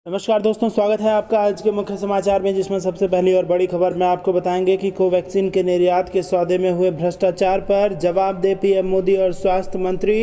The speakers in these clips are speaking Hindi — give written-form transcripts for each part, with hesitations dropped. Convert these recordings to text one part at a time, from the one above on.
नमस्कार दोस्तों, स्वागत है आपका आज के मुख्य समाचार में, जिसमें सबसे पहली और बड़ी खबर में आपको बताएंगे कि कोवैक्सीन के निर्यात के सौदे में हुए भ्रष्टाचार पर जवाब दे पीएम मोदी और स्वास्थ्य मंत्री।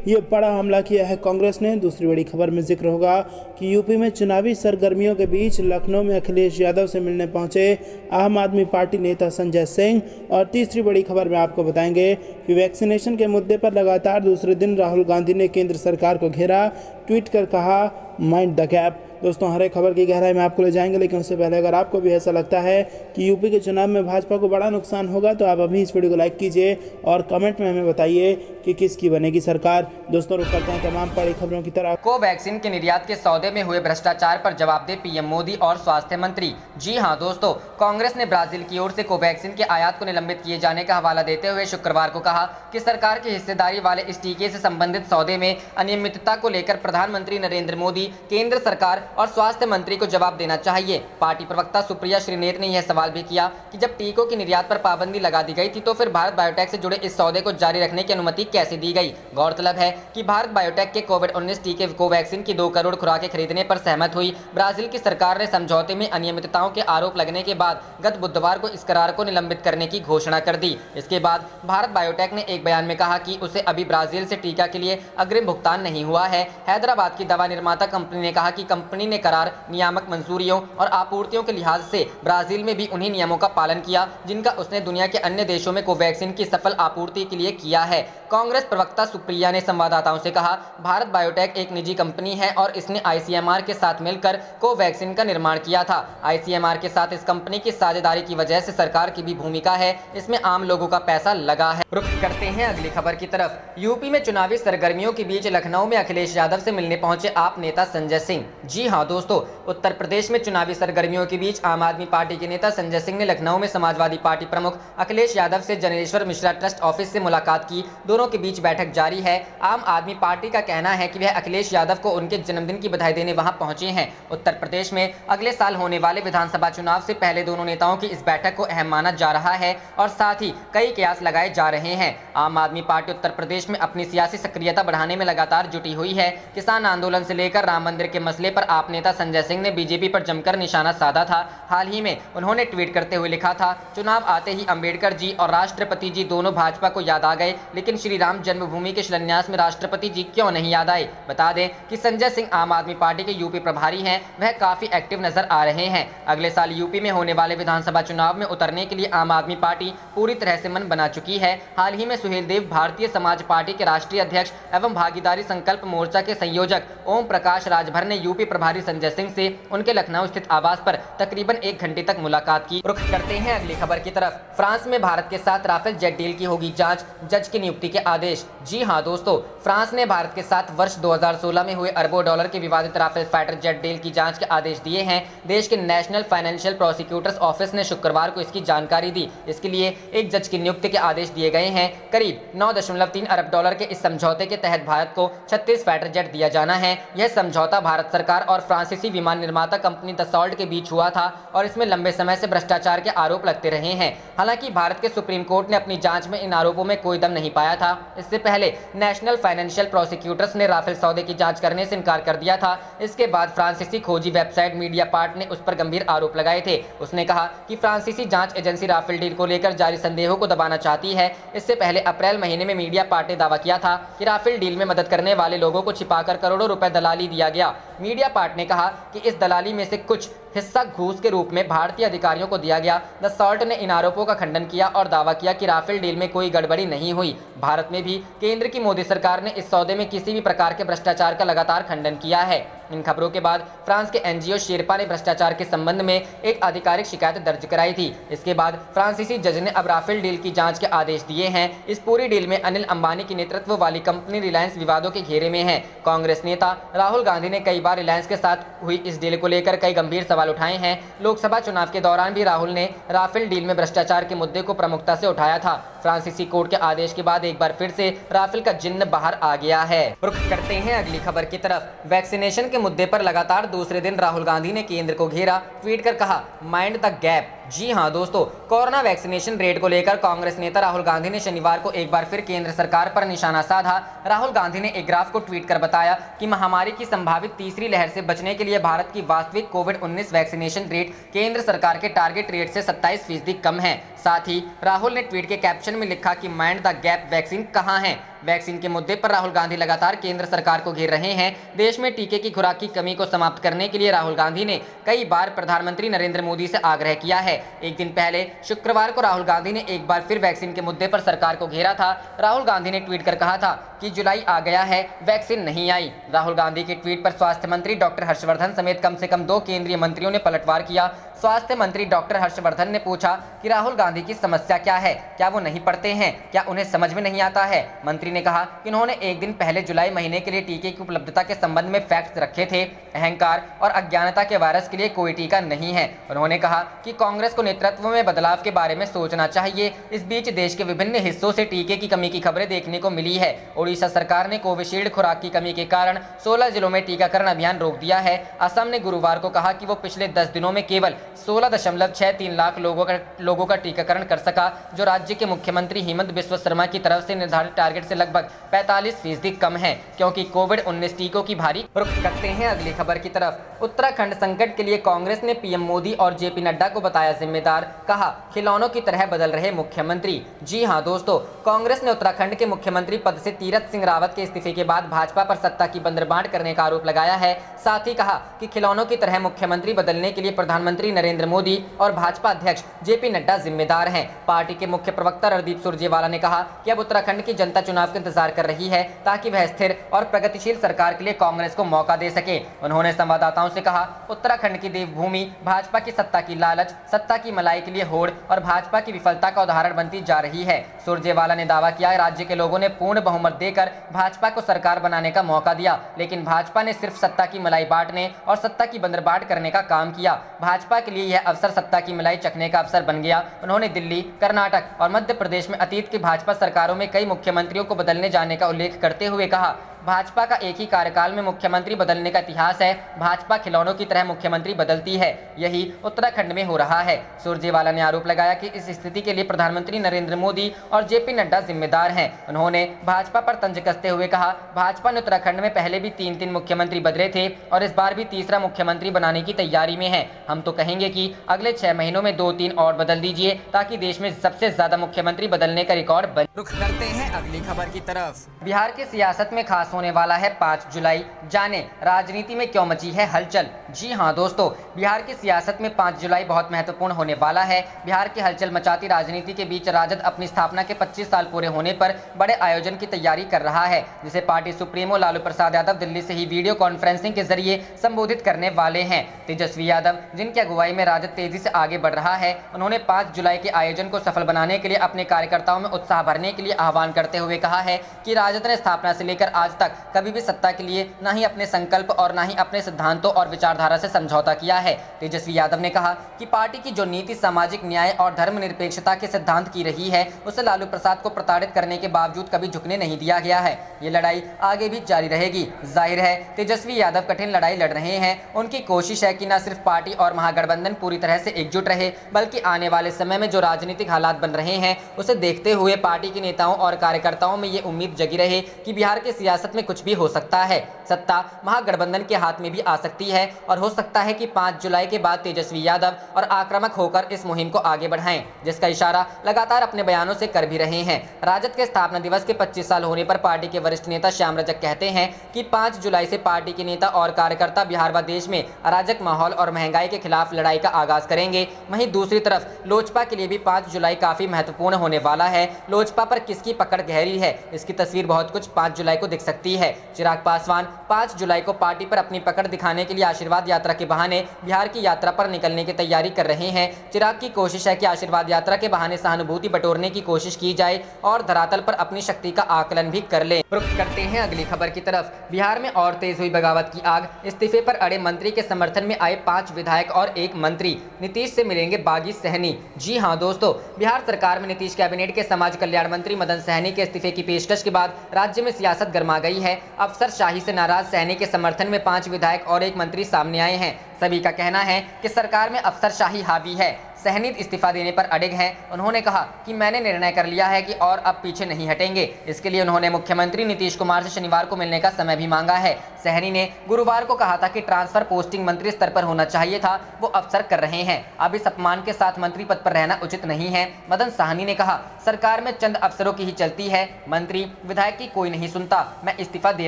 ये बड़ा हमला किया है कांग्रेस ने। दूसरी बड़ी खबर में जिक्र होगा कि यूपी में चुनावी सरगर्मियों के बीच लखनऊ में अखिलेश यादव से मिलने पहुंचे आम आदमी पार्टी नेता संजय सिंह। और तीसरी बड़ी खबर में आपको बताएंगे कि वैक्सीनेशन के मुद्दे पर लगातार दूसरे दिन राहुल गांधी ने केंद्र सरकार को घेरा, ट्वीट कर कहा माइंड द गैप। दोस्तों, हर एक खबर की गहराई में आपको ले जाएंगे, लेकिन उससे पहले अगर आपको भी ऐसा लगता है कि यूपी के चुनाव में भाजपा को बड़ा नुकसान होगा तो आप अभी इस वीडियो को लाइक कीजिए और कमेंट में हमें बताइए कि किसकी बनेगी सरकार। दोस्तों, रुक करते हैं तमाम बड़ी खबरों की तरफ। कोवैक्सीन के निर्यात के सौदे में हुए भ्रष्टाचार पर जवाब दे पीएम मोदी और स्वास्थ्य मंत्री। जी हां दोस्तों, कांग्रेस ने ब्राजील की ओर से कोवैक्सीन के आयात को निलंबित किए जाने का हवाला देते हुए शुक्रवार को कहा कि सरकार की हिस्सेदारी वाले इस टीके से संबंधित सौदे में अनियमितता को लेकर प्रधानमंत्री नरेंद्र मोदी, केंद्र सरकार और स्वास्थ्य मंत्री को जवाब देना चाहिए। पार्टी प्रवक्ता सुप्रिया श्रीनेत ने यह सवाल भी किया कि जब टीकों की निर्यात पर पाबंदी लगा दी गई थी तो फिर भारत बायोटेक से जुड़े इस सौदे को जारी रखने की अनुमति कैसे दी गई। गौरतलब है कि भारत बायोटेक के कोविड-19 टीके कोवैक्सीन की 2 करोड़ खुराकें खरीदने पर सहमत हुई ब्राजील की सरकार ने समझौते में अनियमितताओं के आरोप लगने के बाद गत बुधवार को इस करार को निलंबित करने की घोषणा कर दी। इसके बाद भारत बायोटेक ने एक बयान में कहा कि उसे अभी ब्राजील से टीका के लिए अग्रिम भुगतान नहीं हुआ है। हैदराबाद की दवा निर्माता कंपनी ने कहा कि कंपनी ने करार, नियामक मंजूरियों और आपूर्तियों के लिहाज से ब्राजील में भी उन्हीं नियमों का पालन किया जिनका उसने दुनिया के अन्य देशों में कोवैक्सीन की सफल आपूर्ति के लिए किया है। कांग्रेस प्रवक्ता सुप्रिया ने संवाददाताओं से कहा, भारत बायोटेक एक निजी कंपनी है और इसने आईसीएमआर के साथ मिलकर कोवैक्सीन का निर्माण किया था। आईसीएमआर के साथ इस कंपनी की साझेदारी की वजह से सरकार की भी भूमिका है, इसमें आम लोगों का पैसा लगा है। रुख करते हैं अगली खबर की तरफ। यूपी में चुनावी सरगर्मियों के बीच लखनऊ में अखिलेश यादव से मिलने पहुंचे आप नेता संजय सिंह। जी हां दोस्तों, उत्तर प्रदेश में चुनावी सरगर्मियों के बीच आम आदमी पार्टी के नेता संजय सिंह ने लखनऊ में समाजवादी पार्टी प्रमुख अखिलेश यादव से जनेश्वर मिश्रा ट्रस्ट ऑफिस से मुलाकात की। दोनों के बीच बैठक जारी है। आम आदमी पार्टी का कहना है कि वह अखिलेश यादव को उनके जन्मदिन की बधाई देने वहां पहुंचे हैं। उत्तर प्रदेश में अगले साल होने वाले विधानसभा चुनाव से पहले दोनों नेताओं की इस बैठक को अहम माना जा रहा है और साथ ही कई कयास लगाए जा रहे हैं। आम आदमी पार्टी उत्तर प्रदेश में अपनी सियासी सक्रियता बढ़ाने में लगातार जुटी हुई है। किसान आंदोलन से लेकर राम मंदिर के मसले पर आप नेता संजय सिंह ने बीजेपी पर जमकर निशाना साधा था। हाल ही में उन्होंने ट्वीट करते हुए लिखा था, चुनाव आते ही अंबेडकर जी और राष्ट्रपति जी दोनों भाजपा को याद आ गए, लेकिन श्री राम जन्मभूमि के शिलान्यास में राष्ट्रपति जी क्यों नहीं याद आए। बता दें कि संजय सिंह आम आदमी पार्टी के यूपी प्रभारी हैं, वह काफी एक्टिव नजर आ रहे हैं। अगले साल यूपी में होने वाले विधानसभा चुनाव में उतरने के लिए आम आदमी पार्टी पूरी तरह से मन बना चुकी है। हाल ही में सुहेल देव भारतीय समाज पार्टी के राष्ट्रीय अध्यक्ष एवं भागीदारी संकल्प मोर्चा के संयोजक ओम प्रकाश राजभर ने यूपी प्रभारी संजय सिंह से उनके लखनऊ स्थित आवास पर तकरीबन 1 घंटे तक मुलाकात की। रुख करते हैं अगली खबर की तरफ। फ्रांस में भारत के साथ राफेल जेट डील की होगी जांच, जज की नियुक्ति के आदेश। जी हां दोस्तों, फ्रांस ने भारत के साथ वर्ष 2016 में हुए अरबों डॉलर के विवादित राफेल फाइटर जेट डील की जांच के आदेश दिए हैं। देश के नेशनल फाइनेंशियल प्रोसिक्यूटर्स ऑफिस ने शुक्रवार को इसकी जानकारी दी। इसके लिए एक जज की नियुक्ति के आदेश दिए गए हैं। करीब 9.3 अरब डॉलर के इस समझौते के तहत भारत को 36 फाइटर जेट दिया जाना है। यह समझौता भारत सरकार और फ्रांसीसी विमान निर्माता कंपनी दसॉल्ट के बीच हुआ था और इसमें लंबे समय से भ्रष्टाचार के आरोप लगते रहे हैं। हालांकि भारत के सुप्रीम कोर्ट ने अपनी जांच में इन आरोपों में कोई दम नहीं पाया था। इससे पहले नेशनल फाइनेंशियल प्रोसिक्यूटर्स ने राफेल सौदे की जांच करने से इनकार कर दिया था। इसके बाद फ्रांसीसी खोजी वेबसाइट मीडियापार्ट ने उस पर गंभीर आरोप लगाए थे। उसने कहा कि फ्रांसीसी जांच एजेंसी राफेल डील को लेकर जारी संदेहों को दबाना चाहती है। इससे पहले अप्रैल महीने में मीडियापार्ट ने दावा किया था कि राफेल डील में मदद करने वाले लोगों को छिपाकर करोड़ों रुपए दलाली दिया गया। मीडियापार्ट ने कहा कि इस दलाली में से कुछ हिस्सा घूस के रूप में भारतीय अधिकारियों को दिया गया। दसॉल्ट ने इन आरोपों का खंडन किया और दावा किया कि राफेल डील में कोई गड़बड़ी नहीं हुई। भारत में भी केंद्र की मोदी सरकार ने इस सौदे में किसी भी प्रकार के भ्रष्टाचार का लगातार खंडन किया है। इन खबरों के बाद फ्रांस के एनजीओ शेरपा ने भ्रष्टाचार के संबंध में एक आधिकारिक शिकायत दर्ज कराई थी। इसके बाद फ्रांसीसी जज ने अब राफेल डील की जांच के आदेश दिए हैं। इस पूरी डील में अनिल अंबानी की नेतृत्व वाली कंपनी रिलायंस विवादों के घेरे में है। कांग्रेस नेता राहुल गांधी ने कई बार रिलायंस के साथ हुई इस डील को लेकर कई गंभीर सवाल उठाए हैं। लोकसभा चुनाव के दौरान भी राहुल ने राफेल डील में भ्रष्टाचार के मुद्दे को प्रमुखता से उठाया था। फ्रांसीसी कोर्ट के आदेश के बाद एक बार फिर से राफेल का जिन्न बाहर आ गया है। रुख करते हैं अगली खबर की तरफ। वैक्सीनेशन के मुद्दे पर लगातार दूसरे दिन राहुल गांधी ने केंद्र को घेरा, ट्वीट कर कहा माइंड द गैप। जी हां दोस्तों, कोरोना वैक्सीनेशन रेट को लेकर कांग्रेस नेता राहुल गांधी ने शनिवार को एक बार फिर केंद्र सरकार पर निशाना साधा। राहुल गांधी ने एक ग्राफ को ट्वीट कर बताया कि महामारी की संभावित तीसरी लहर से बचने के लिए भारत की वास्तविक कोविड-19 वैक्सीनेशन रेट केंद्र सरकार के टारगेट रेट से 27% कम है। साथ ही राहुल ने ट्वीट के कैप्शन में लिखा कि माइंड द गैप, वैक्सीन कहां है। वैक्सीन के मुद्दे पर राहुल गांधी लगातार केंद्र सरकार को घेर रहे हैं। देश में टीके की खुराक की कमी को समाप्त करने के लिए राहुल गांधी ने कई बार प्रधानमंत्री नरेंद्र मोदी से आग्रह किया है। एक दिन पहले शुक्रवार को राहुल गांधी ने एक बार फिर वैक्सीन के मुद्दे पर सरकार को घेरा था। राहुल गांधी ने ट्वीट कर कहा था कि जुलाई आ गया है, वैक्सीन नहीं आई। राहुल गांधी के ट्वीट पर स्वास्थ्य मंत्री डॉक्टर हर्षवर्धन समेत कम से कम 2 केंद्रीय मंत्रियों ने पलटवार किया। स्वास्थ्य मंत्री डॉक्टर हर्षवर्धन ने पूछा कि राहुल गांधी की समस्या क्या है, क्या वो नहीं पढ़ते हैं, क्या उन्हें समझ में नहीं आता है। मंत्री ने कहा कि उन्होंने एक दिन पहले जुलाई महीने के लिए टीके की उपलब्धता के संबंध में फैक्ट्स रखे थे। अहंकार और अज्ञानता के वायरस के लिए कोई टीका नहीं है। उन्होंने कहा कि कांग्रेस को नेतृत्व में बदलाव के बारे में सोचना चाहिए। इस बीच देश के विभिन्न हिस्सों से टीके की कमी की खबरें देखने को मिली है। ओडिशा सरकार ने कोविशील्ड खुराक की कमी के कारण 16 जिलों में टीकाकरण अभियान रोक दिया है। असम ने गुरुवार को कहा कि वो पिछले 10 दिनों में केवल 16.63 लाख लोगों का टीकाकरण कर सका, जो राज्य के मुख्यमंत्री हेमंत बिस्वा शर्मा की तरफ से निर्धारित टारगेट से लगभग 45% कम है, क्योंकि कोविड-19 टीकों की भारी। रुख करते हैं अगली खबर की तरफ। उत्तराखंड संकट के लिए कांग्रेस ने पीएम मोदी और जेपी नड्डा को बताया जिम्मेदार, कहा खिलौनों की तरह बदल रहे मुख्यमंत्री। जी हां दोस्तों, कांग्रेस ने उत्तराखंड के मुख्यमंत्री पद से तीरथ सिंह रावत के इस्तीफे के बाद भाजपा पर सत्ता की बंदरबांट करने का आरोप लगाया है। साथ ही कहा कि खिलौनों की तरह मुख्यमंत्री बदलने के लिए प्रधानमंत्री नरेंद्र मोदी और भाजपा अध्यक्ष जेपी नड्डा जिम्मेदार हैं। पार्टी के मुख्य प्रवक्ता रणदीप सुरजेवाला ने कहा कि अब उत्तराखंड की जनता चुनाव का इंतजार कर रही है, ताकि वह स्थिर और प्रगतिशील सरकार के लिए कांग्रेस को मौका दे सके। उन्होंने संवाददाताओं से कहा, उत्तराखंड की देवभूमि भाजपा की सत्ता की लालच, सत्ता की मलाई के लिए होड़ और भाजपा की विफलता का उदाहरण बनती जा रही है। सुरजेवाला ने दावा किया, राज्य के लोगों ने पूर्ण बहुमत देकर भाजपा को सरकार बनाने का मौका दिया, लेकिन भाजपा ने सिर्फ सत्ता की मलाई बांटने और सत्ता की बंदरबांट करने का काम किया। भाजपा के लिए यह अवसर सत्ता की मलाई चखने का अवसर बन गया। उन्होंने दिल्ली, कर्नाटक और मध्य प्रदेश में अतीत की भाजपा सरकारों में कई मुख्यमंत्रियों को बदलने जाने का उल्लेख करते हुए कहा, भाजपा का एक ही कार्यकाल में मुख्यमंत्री बदलने का इतिहास है। भाजपा खिलौनों की तरह मुख्यमंत्री बदलती है, यही उत्तराखंड में हो रहा है। सुरजेवाला ने आरोप लगाया कि इस स्थिति के लिए प्रधानमंत्री नरेंद्र मोदी और जेपी नड्डा जिम्मेदार हैं। उन्होंने भाजपा पर तंज कसते हुए कहा, भाजपा ने उत्तराखंड में पहले भी 3 मुख्यमंत्री बदले थे और इस बार भी तीसरा मुख्यमंत्री बनाने की तैयारी में है। हम तो कहेंगे कि अगले 6 महीनों में 2-3 और बदल दीजिए, ताकि देश में सबसे ज्यादा मुख्यमंत्री बदलने का रिकॉर्ड बने। रुख करते हैं अगली खबर की तरफ। बिहार की सियासत में खास होने वाला है 5 जुलाई, जाने राजनीति में क्यों मची है हलचल। जी हां दोस्तों, बिहार की सियासत में 5 जुलाई बहुत महत्वपूर्ण होने वाला है। बिहार की हलचल मचाती राजनीति के बीच राजद अपनी स्थापना के 25 साल पूरे होने पर बड़े आयोजन की तैयारी कर रहा है, जिसे पार्टी सुप्रीमो लालू प्रसाद यादव दिल्ली से ही वीडियो कॉन्फ्रेंसिंग के जरिए संबोधित करने वाले हैं। तेजस्वी यादव, जिनकी अगुवाई में राजद तेजी से आगे बढ़ रहा है, उन्होंने 5 जुलाई के आयोजन को सफल बनाने के लिए अपने कार्यकर्ताओं में उत्साह भरने के लिए आह्वान करते हुए कहा है कि राजद ने स्थापना से लेकर आज तक कभी भी सत्ता के लिए न ही अपने संकल्प और न ही अपने सिद्धांतों और विचारधारा से समझौता किया है। तेजस्वी यादव ने कहा कि पार्टी की जो नीति सामाजिक न्याय और धर्मनिरपेक्षता के सिद्धांत की रही है, उसे लालू प्रसाद को प्रताड़ित करने के बावजूद कभी झुकने नहीं दिया गया है। ये लड़ाई आगे भी जारी रहेगी। जाहिर है तेजस्वी यादव कठिन लड़ाई लड़ रहे हैं। उनकी कोशिश है कि न सिर्फ पार्टी और महागठबंधन पूरी तरह से एकजुट रहे, बल्कि आने वाले समय में जो राजनीतिक हालात बन रहे हैं, उसे देखते हुए पार्टी के नेताओं और कार्यकर्ताओं में ये उम्मीद जगी रहे कि बिहार की सियासत में कुछ भी हो सकता है। सत्ता महागठबंधन के हाथ में भी आ सकती है और हो सकता है कि 5 जुलाई के बाद तेजस्वी यादव और आक्रामक होकर इस मुहिम को आगे बढ़ाएं, जिसका इशारा लगातार अपने बयानों से कर भी रहे हैं। राजद के स्थापना दिवस के 25 साल होने पर पार्टी के वरिष्ठ नेता श्याम रजक कहते हैं कि 5 जुलाई से पार्टी के नेता और कार्यकर्ता बिहार व देश में अराजक माहौल और महंगाई के खिलाफ लड़ाई का आगाज करेंगे। वहीं दूसरी तरफ लोजपा के लिए भी 5 जुलाई काफी महत्वपूर्ण होने वाला है। लोजपा पर किसकी पकड़ गहरी है, इसकी तस्वीर बहुत कुछ 5 जुलाई को दिख सकती है। चिराग पासवान 5 जुलाई को पार्टी पर अपनी पकड़ दिखाने के लिए आशीर्वाद यात्रा के बहाने बिहार की यात्रा पर निकलने की तैयारी कर रहे हैं। चिराग की कोशिश है कि आशीर्वाद यात्रा के बहाने सहानुभूति बटोरने की कोशिश की जाए और धरातल पर अपनी शक्ति का आकलन भी कर ले। रुख करते हैं अगली खबर की तरफ। बिहार में और तेज हुई बगावत की आग, इस्तीफे पर अड़े मंत्री के समर्थन में आए 5 विधायक और 1 मंत्री। नीतीश से मिलेंगे बागी सहनी। जी हां दोस्तों, बिहार सरकार में नीतीश कैबिनेट के समाज कल्याण मंत्री मदन सहनी के इस्तीफे की पेशकश के बाद राज्य में सियासत गर्मा गई गई है। अफसरशाही से नाराज सहनी के समर्थन में 5 विधायक और 1 मंत्री सामने आए हैं। सभी का कहना है कि सरकार में अफसरशाही हावी है। सहनी इस्तीफा देने पर अड़िग हैं। उन्होंने कहा कि मैंने निर्णय कर लिया है कि और अब पीछे नहीं हटेंगे। इसके लिए उन्होंने मुख्यमंत्री नीतीश कुमार से शनिवार को मिलने का समय भी मांगा है। सहनी ने गुरुवार को कहा था कि ट्रांसफर पोस्टिंग मंत्री स्तर पर होना चाहिए था, वो अफसर कर रहे हैं। अब इस अपमान के साथ मंत्री पद पर रहना उचित नहीं है। मदन साहनी ने कहा, सरकार में चंद अफसरों की ही चलती है, मंत्री विधायक की कोई नहीं सुनता। मैं इस्तीफा दे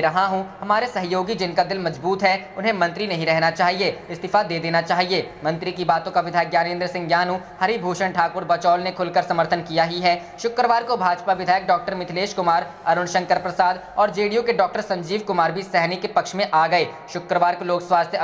रहा हूं। हमारे सहयोगी जिनका दिल मजबूत है उन्हें मंत्री नहीं रहना चाहिए, इस्तीफा दे देना चाहिए। मंत्री की बातों का विधायक ज्ञानेंद्र सिंह ज्ञानू, हरिभूषण ठाकुर बचौल ने खुलकर समर्थन किया ही है। शुक्रवार को भाजपा विधायक डॉक्टर मिथिलेश कुमार, अरुण शंकर प्रसाद और जेडीयू के डॉक्टर संजीव कुमार भी सहनी के पक्ष में आ गए। शुक्रवार को लोक स्वास्थ्य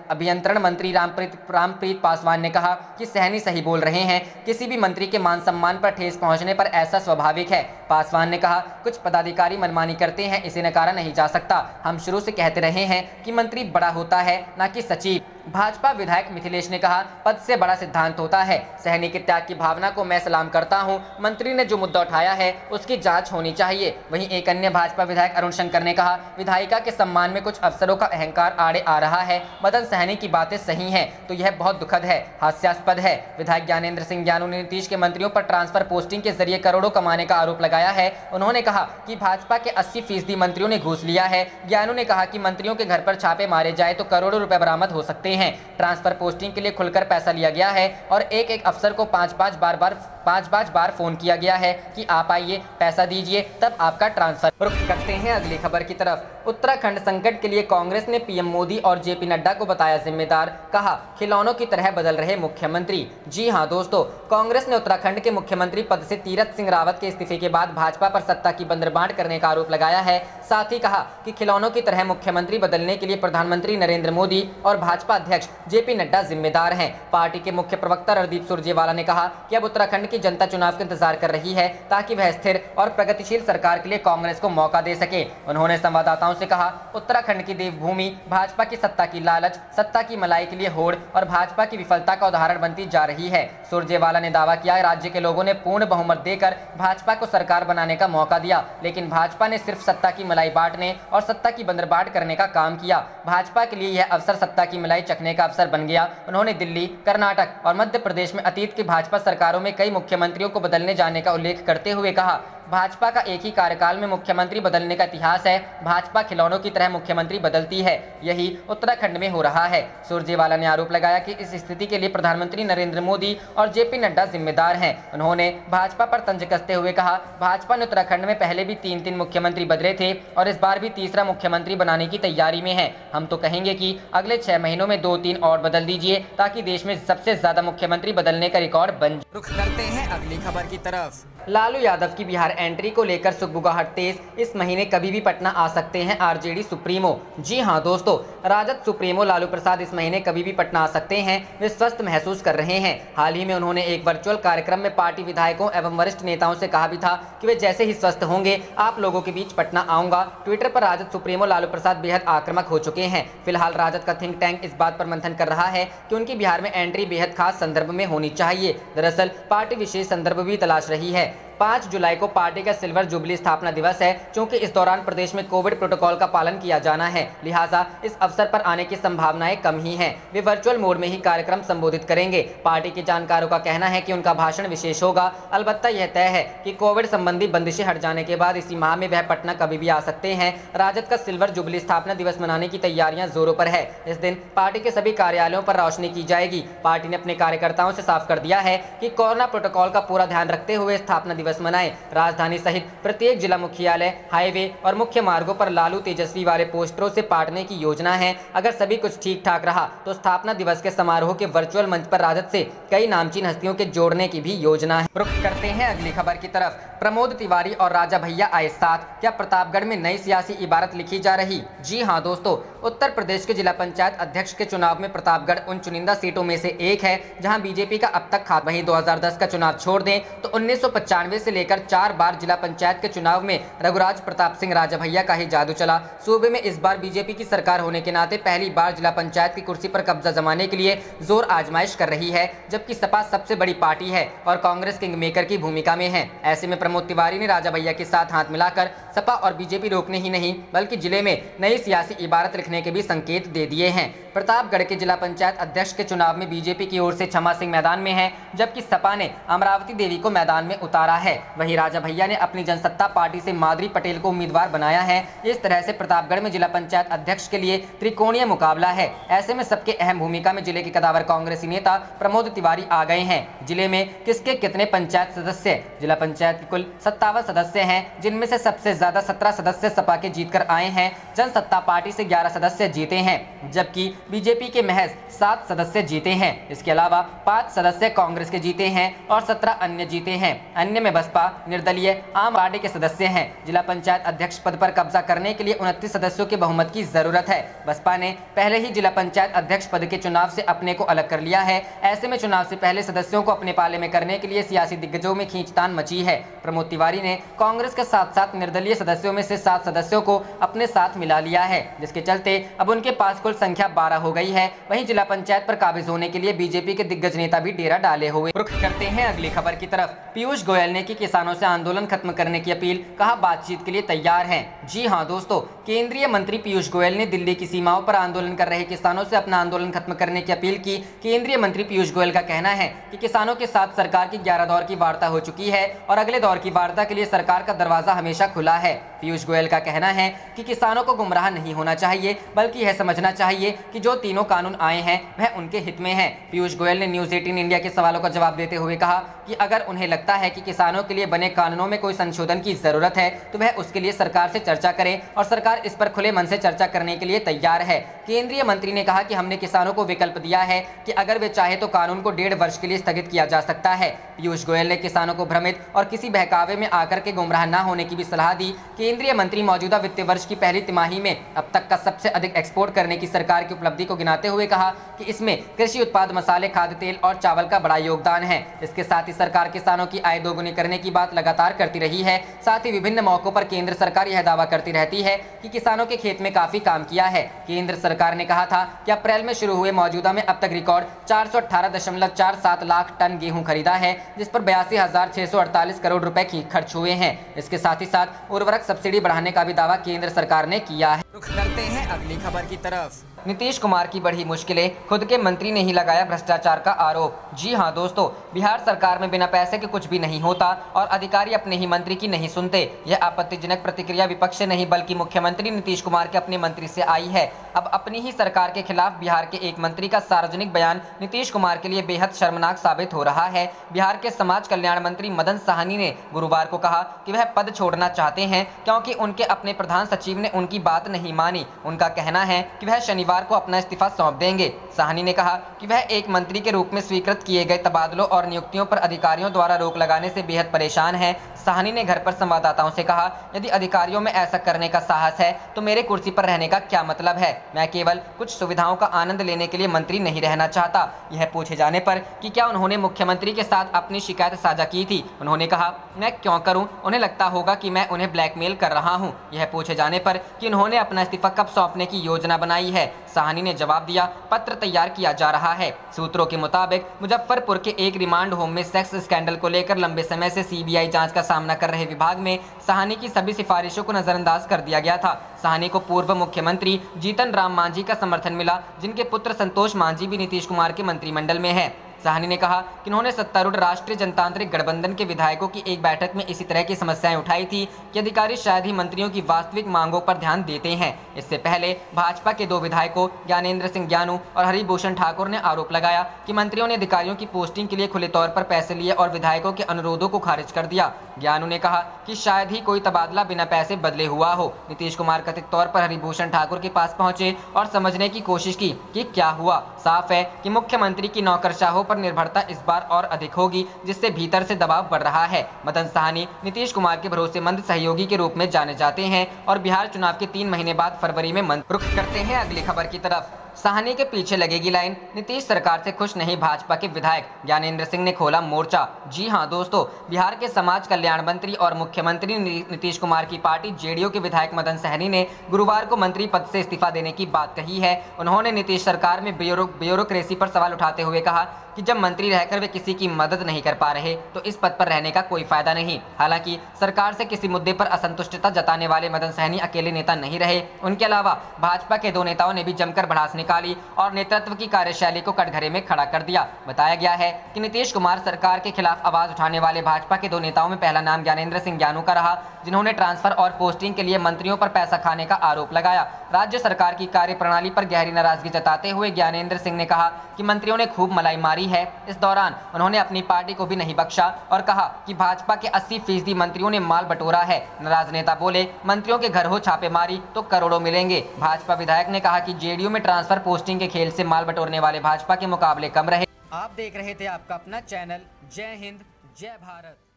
अभियंत्रण मंत्री रामप्रीत पासवान ने कहा कि सहनी सही बोल रहे हैं, किसी भी मंत्री के मान सम्मान पर ठेस पहुंचने पर ऐसा स्वाभाविक है। पासवान ने कहा, कुछ पदाधिकारी मनमानी करते हैं, इसे नकारा नहीं जा सकता। हम शुरू से कहते रहे हैं कि मंत्री बड़ा होता है, न कि सचिव। भाजपा विधायक मिथिलेश ने कहा, पद से बड़ा सिद्धांत होता है। सहनी के त्याग की भावना को मैं सलाम करता हूं। मंत्री ने जो मुद्दा उठाया है उसकी जांच होनी चाहिए। वहीं एक अन्य भाजपा विधायक अरुण शंकर ने कहा, विधायिका के सम्मान में कुछ अफसरों का अहंकार आड़े आ रहा है। मदन सहनी की बातें सही हैं तो यह बहुत दुखद है, हास्यास्पद है। विधायक ज्ञानेंद्र सिंह ज्ञानू ने नीतीश के मंत्रियों पर ट्रांसफर पोस्टिंग के जरिए करोड़ों कमाने का आरोप लगाया है। उन्होंने कहा कि भाजपा के 80% मंत्रियों ने घूस लिया है। ज्ञानू ने कहा कि मंत्रियों के घर पर छापे मारे जाए तो करोड़ों रुपए बरामद हो सकते हैं। ट्रांसफर पोस्टिंग के लिए खुलकर पैसा लिया गया है और एक अफसर को 5 बार फोन किया गया है कि आप आइए, पैसा दीजिए, तब आपका ट्रांसफर। रुख करते हैं अगली खबर की तरफ। उत्तराखंड संकट के लिए कांग्रेस ने पीएम मोदी और जेपी नड्डा को बताया जिम्मेदार, कहा खिलौनों की तरह बदल रहे मुख्यमंत्री। जी हां दोस्तों, कांग्रेस ने उत्तराखंड के मुख्यमंत्री पद से तीरथ सिंह रावत के इस्तीफे के बाद भाजपा पर सत्ता की बंदरबांट करने का आरोप लगाया है। साथ ही कहा कि खिलौनों की तरह मुख्यमंत्री बदलने के लिए प्रधानमंत्री नरेंद्र मोदी और भाजपा अध्यक्ष जेपी नड्डा जिम्मेदार हैं। पार्टी के मुख्य प्रवक्ता रणदीप सुरजेवाला ने कहा कि अब उत्तराखंड की जनता चुनाव का इंतजार कर रही है ताकि वह स्थिर और प्रगतिशील सरकार के लिए कांग्रेस को मौका दे सके। उन्होंने संवाददाताओं से कहा, उत्तराखंड की देवभूमि भाजपा की सत्ता की लालच, सत्ता की मलाई के लिए होड़ और भाजपा की विफलता का उदाहरण बनती जा रही है। सुरजेवाला ने दावा किया, राज्य के लोगों ने पूर्ण बहुमत देकर भाजपा को सरकार बनाने का मौका दिया, लेकिन भाजपा ने सिर्फ सत्ता की मलाई बांटने और सत्ता की बंदरबांट करने का काम किया। भाजपा के लिए यह अवसर सत्ता की मलाई चखने का अवसर बन गया। उन्होंने दिल्ली, कर्नाटक और मध्य प्रदेश में अतीत की भाजपा सरकारों में कई मुख्यमंत्रियों को बदलने जाने का उल्लेख करते हुए कहा, भाजपा का एक ही कार्यकाल में मुख्यमंत्री बदलने का इतिहास है। भाजपा खिलौनों की तरह मुख्यमंत्री बदलती है, यही उत्तराखंड में हो रहा है। सुरजेवाला ने आरोप लगाया कि इस स्थिति के लिए प्रधानमंत्री नरेंद्र मोदी और जेपी नड्डा जिम्मेदार हैं। उन्होंने भाजपा पर तंज कसते हुए कहा, भाजपा ने उत्तराखंड में पहले भी 3 मुख्यमंत्री बदले थे और इस बार भी तीसरा मुख्यमंत्री बनाने की तैयारी में है। हम तो कहेंगे कि अगले 6 महीनों में 2-3 और बदल दीजिए ताकि देश में सबसे ज्यादा मुख्यमंत्री बदलने का रिकॉर्ड बन जाए। रुख करते हैं अगली खबर की तरफ। लालू यादव की बिहार एंट्री को लेकर सुगबुगाहट तेज, इस महीने कभी भी पटना आ सकते हैं आरजेडी सुप्रीमो। जी हां दोस्तों, राजद सुप्रीमो लालू प्रसाद इस महीने कभी भी पटना आ सकते हैं। वे स्वस्थ महसूस कर रहे हैं। हाल ही में उन्होंने एक वर्चुअल कार्यक्रम में पार्टी विधायकों एवं वरिष्ठ नेताओं से कहा भी था कि वे जैसे ही स्वस्थ होंगे आप लोगों के बीच पटना आऊंगा। ट्विटर पर राजद सुप्रीमो लालू प्रसाद बेहद आक्रामक हो चुके हैं। फिलहाल राजद का थिंक टैंक इस बात पर मंथन कर रहा है कि उनकी बिहार में एंट्री बेहद खास संदर्भ में होनी चाहिए। दरअसल पार्टी विशेष संदर्भ भी तलाश रही है। 5 जुलाई को पार्टी का सिल्वर जुबली स्थापना दिवस है। चूंकि इस दौरान प्रदेश में कोविड प्रोटोकॉल का पालन किया जाना है, लिहाजा इस अवसर पर आने की संभावनाएं कम ही हैं। वे वर्चुअल मोड में ही कार्यक्रम संबोधित करेंगे। पार्टी के जानकारों का कहना है कि उनका भाषण विशेष होगा। अलबत्ता यह तय है कि कोविड संबंधी बंदिशें हट जाने के बाद इसी माह में वह पटना कभी भी आ सकते हैं। राजद का सिल्वर जुबली स्थापना दिवस मनाने की तैयारियां जोरों पर है। इस दिन पार्टी के सभी कार्यालयों पर रोशनी की जाएगी। पार्टी ने अपने कार्यकर्ताओं से साफ कर दिया है कि कोरोना प्रोटोकॉल का पूरा ध्यान रखते हुए स्थापना दिवस मनाएं। राजधानी सहित प्रत्येक जिला मुख्यालय, हाईवे और मुख्य मार्गों पर लालू तेजस्वी वाले पोस्टरों से पाटने की योजना है। अगर सभी कुछ ठीक ठाक रहा तो स्थापना दिवस के समारोह के वर्चुअल मंच पर राजद से कई नामचीन हस्तियों के जोड़ने की भी योजना है। रुख करते हैं अगली खबर की तरफ। प्रमोद तिवारी और राजा भैया आए साथ, क्या प्रतापगढ़ में नई सियासी इबारत लिखी जा रही? जी हां दोस्तों, उत्तर प्रदेश के जिला पंचायत अध्यक्ष के चुनाव में प्रतापगढ़ उन चुनिंदा सीटों में से एक है जहां बीजेपी का अब तक खाता। वहीं 2010 का चुनाव छोड़ दें तो 1995 से लेकर 4 बार जिला पंचायत के चुनाव में रघुराज प्रताप सिंह राजा भैया का ही जादू चला। सूबे में इस बार बीजेपी की सरकार होने के नाते पहली बार जिला पंचायत की कुर्सी पर कब्जा जमाने के लिए जोर आजमाइश कर रही है, जबकि सपा सबसे बड़ी पार्टी है और कांग्रेस किंग मेकर की भूमिका में है। ऐसे में प्रमोद तिवारी ने राजा भैया के साथ हाथ मिलाकर सपा और बीजेपी रोकने ही नहीं बल्कि जिले में नई सियासी इबारत लिखने के भी संकेत दे दिए हैं। प्रतापगढ़ के जिला पंचायत अध्यक्ष के चुनाव में बीजेपी की ओर से क्षमा सिंह मैदान में है, जबकि सपा ने अमरावती देवी को मैदान में उतारा है। वहीं राजा भैया ने अपनी जनसत्ता पार्टी से माधुरी पटेल को उम्मीदवार बनाया है। इस तरह से प्रतापगढ़ में जिला पंचायत अध्यक्ष के लिए त्रिकोणीय मुकाबला है। ऐसे में सबके अहम भूमिका में जिले के कदावर कांग्रेसी नेता प्रमोद तिवारी आ गए हैं। जिले में किसके कितने पंचायत सदस्य? जिला पंचायत के कुल 57 सदस्य हैं, जिनमें से सबसे ज्यादा 17 सदस्य सपा के जीतकर आए हैं। जनसत्ता पार्टी से 11 सदस्य जीते हैं, जबकि बीजेपी के महज 7 सदस्य जीते हैं। इसके अलावा 5 सदस्य कांग्रेस के जीते हैं और 17 अन्य जीते हैं। अन्य में बसपा, निर्दलीय, आम पार्टी के सदस्य हैं। जिला पंचायत अध्यक्ष पद पर कब्जा करने के लिए 29 सदस्यों के बहुमत की जरूरत है। बसपा ने पहले ही जिला पंचायत अध्यक्ष पद के चुनाव से अपने को अलग कर लिया है। ऐसे में चुनाव से पहले सदस्यों को अपने पाले में करने के लिए सियासी दिग्गजों में खींचतान मची है। प्रमोद तिवारी ने कांग्रेस के साथ साथ निर्दलीय सदस्यों में से 7 सदस्यों को अपने साथ मिला लिया है, जिसके चलते अब उनके पास कुल संख्या 12 हो गई है। वहीं जिला पंचायत पर काबिज होने के लिए बीजेपी के दिग्गज नेता भी डेरा डाले हुए। रुख करते हैं अगली खबर की तरफ। पीयूष गोयल ने की किसानों से आंदोलन खत्म करने की अपील, कहा बातचीत के लिए तैयार हैं। जी हां दोस्तों, केंद्रीय मंत्री पीयूष गोयल ने दिल्ली की सीमाओं पर आंदोलन कर रहे किसानों से अपना आंदोलन खत्म करने की अपील की। केंद्रीय मंत्री पीयूष गोयल का कहना है कि किसानों के साथ सरकार की 11 दौर की वार्ता हो चुकी है और अगले दौर की वार्ता के लिए सरकार का दरवाजा हमेशा खुला है। पीयूष गोयल का कहना है कि किसानों को गुमराह नहीं होना चाहिए, बल्कि यह समझना चाहिए कि जो तीनों कानून आए हैं वह उनके हित में है। पीयूष गोयल ने न्यूज 18 इंडिया के सवालों का जवाब देते हुए कहा कि अगर उन्हें लगता है कि किसानों के लिए बने कानूनों में कोई संशोधन की जरूरत है तो वह उसके लिए सरकार से चर्चा करें और सरकार इस पर खुले मन से चर्चा करने के लिए तैयार है। केंद्रीय मंत्री ने कहा कि हमने किसानों को विकल्प दिया है कि अगर वे चाहे तो कानून को 1.5 वर्ष के लिए स्थगित किया जा सकता है। पीयूष गोयल ने किसानों को भ्रमित और किसी बहकावे में आकर के गुमराह न होने की भी सलाह दी। केंद्रीय मंत्री मौजूदा वित्तीय वर्ष की पहली तिमाही में अब तक का सबसे अधिक एक्सपोर्ट करने की सरकार की उपलब्धि को गिनाते हुए कहा कि इसमें कृषि उत्पाद, मसाले, खाद्य तेल और चावल का बड़ा योगदान है। इसके साथ ही सरकार किसानों की आय दोगुनी करने की बात लगातार करती रही है। साथ ही विभिन्न मौकों पर केंद्र सरकार यह दावा करती रहती है कि किसानों के खेत में काफी काम किया है। केंद्र सरकार ने कहा था कि अप्रैल में शुरू हुए मौजूदा में अब तक रिकॉर्ड 418.47 लाख टन गेहूं खरीदा है, जिस पर 82,648 करोड़ रुपए की खर्च हुए हैं। इसके साथ ही साथ उर्वरक सब्सिडी बढ़ाने का भी दावा केंद्र सरकार ने किया है। रुख करते हैं अगली खबर की तरफ। नीतीश कुमार की बढ़ी मुश्किलें, खुद के मंत्री ने ही लगाया भ्रष्टाचार का आरोप। जी हां दोस्तों, बिहार सरकार में बिना पैसे के कुछ भी नहीं होता और अधिकारी अपने ही मंत्री की नहीं सुनते। यह आपत्तिजनक प्रतिक्रिया विपक्ष से नहीं बल्कि मुख्यमंत्री नीतीश कुमार के अपने मंत्री से आई है। अब अपनी ही सरकार के खिलाफ बिहार के एक मंत्री का सार्वजनिक बयान नीतीश कुमार के लिए बेहद शर्मनाक साबित हो रहा है। बिहार के समाज कल्याण मंत्री मदन साहनी ने गुरुवार को कहा कि वह पद छोड़ना चाहते हैं क्योंकि उनके अपने प्रधान सचिव ने उनकी बात नहीं मानी। उनका कहना है कि वह शनिवार को अपना इस्तीफा सौंप देंगे। साहनी ने कहा कि वह एक मंत्री के रूप में स्वीकृत किए गए तबादलों और नियुक्तियों पर अधिकारियों द्वारा रोक लगाने से बेहद परेशान हैं। साहनी ने घर पर संवाददाताओं से कहा, यदि अधिकारियों में ऐसा करने का साहस है तो मेरे कुर्सी पर रहने का क्या मतलब है? मैं केवल कुछ सुविधाओं का आनंद लेने के लिए मंत्री नहीं रहना चाहता। यह पूछे जाने पर कि क्या उन्होंने मुख्यमंत्री के साथ अपनी शिकायत साझा की थी, उन्होंने कहा, मैं क्यों करूं? उन्हें लगता होगा कि मैं उन्हें ब्लैकमेल कर रहा हूं। यह पूछे जाने पर कि उन्होंने अपना इस्तीफा कब सौंपने की योजना बनाई है, साहनी ने जवाब दिया, पत्र तैयार किया जा रहा है। सूत्रों के मुताबिक मुजफ्फरपुर के एक रिमांड होम में सेक्स स्कैंडल को लेकर लंबे समय से सीबीआई जांच का सामना कर रहे विभाग में साहनी की सभी सिफारिशों को नजरअंदाज कर दिया गया था। साहनी को पूर्व मुख्यमंत्री जीतन राम मांझी का समर्थन मिला, जिनके पुत्र संतोष मांझी भी नीतीश कुमार के मंत्रिमंडल में है। साहनी ने कहा कि उन्होंने सत्तारूढ़ राष्ट्रीय जनतांत्रिक गठबंधन के विधायकों की एक बैठक में इसी तरह की समस्याएं उठाई थी कि अधिकारी शायद ही मंत्रियों की वास्तविक मांगों पर ध्यान देते हैं। इससे पहले भाजपा के 2 विधायकों ज्ञानेंद्र सिंह ज्ञानू और हरिभूषण ठाकुर ने आरोप लगाया कि मंत्रियों ने अधिकारियों की पोस्टिंग के लिए खुले तौर पर पैसे लिए और विधायकों के अनुरोधों को खारिज कर दिया। ज्ञानू ने कहा कि शायद ही कोई तबादला बिना पैसे बदले हुआ हो। नीतीश कुमार कथित तौर पर हरिभूषण ठाकुर के पास पहुंचे और समझने की कोशिश की कि क्या हुआ। साफ है कि मुख्यमंत्री की नौकरशाहों पर निर्भरता इस बार और अधिक होगी, जिससे भीतर से दबाव बढ़ रहा है। मदन साहनी नीतीश कुमार के भरोसेमंद सहयोगी के रूप में जाने जाते हैं और बिहार चुनाव के 3 महीने बाद फरवरी में रुख करते हैं अगली खबर की तरफ। साहनी के पीछे लगेगी लाइन, नीतीश सरकार से खुश नहीं भाजपा के विधायक, ज्ञानेंद्र सिंह ने खोला मोर्चा। जी हां दोस्तों, बिहार के समाज कल्याण मंत्री और मुख्यमंत्री नीतीश कुमार की पार्टी जेडीयू के विधायक मदन साहनी ने गुरुवार को मंत्री पद से इस्तीफा देने की बात कही है। उन्होंने नीतीश सरकार में ब्यूरोक्रेसी पर सवाल उठाते हुए कहा कि जब मंत्री रहकर वे किसी की मदद नहीं कर पा रहे तो इस पद पर रहने का कोई फायदा नहीं। हालांकि सरकार से किसी मुद्दे पर असंतुष्टता जताने वाले मदन सहनी अकेले नेता नहीं रहे, उनके अलावा भाजपा के 2 नेताओं ने भी जमकर भड़ास निकाली और नेतृत्व की कार्यशैली को कटघरे में खड़ा कर दिया। बताया गया है कि नीतीश कुमार सरकार के खिलाफ आवाज उठाने वाले भाजपा के 2 नेताओं में पहला नाम ज्ञानेंद्र सिंह ज्ञानू का रहा, जिन्होंने ट्रांसफर और पोस्टिंग के लिए मंत्रियों पर पैसा खाने का आरोप लगाया। राज्य सरकार की कार्यप्रणाली पर गहरी नाराजगी जताते हुए ज्ञानेंद्र सिंह ने कहा कि मंत्रियों ने खूब मलाई मारी है। इस दौरान उन्होंने अपनी पार्टी को भी नहीं बख्शा और कहा कि भाजपा के 80% मंत्रियों ने माल बटोरा है। नाराज नेता बोले, मंत्रियों के घर हो छापेमारी तो करोड़ों मिलेंगे। भाजपा विधायक ने कहा कि जेडीयू में ट्रांसफर पोस्टिंग के खेल से माल बटोरने वाले भाजपा के मुकाबले कम रहे। आप देख रहे थे आपका अपना चैनल जय हिंद जय भारत।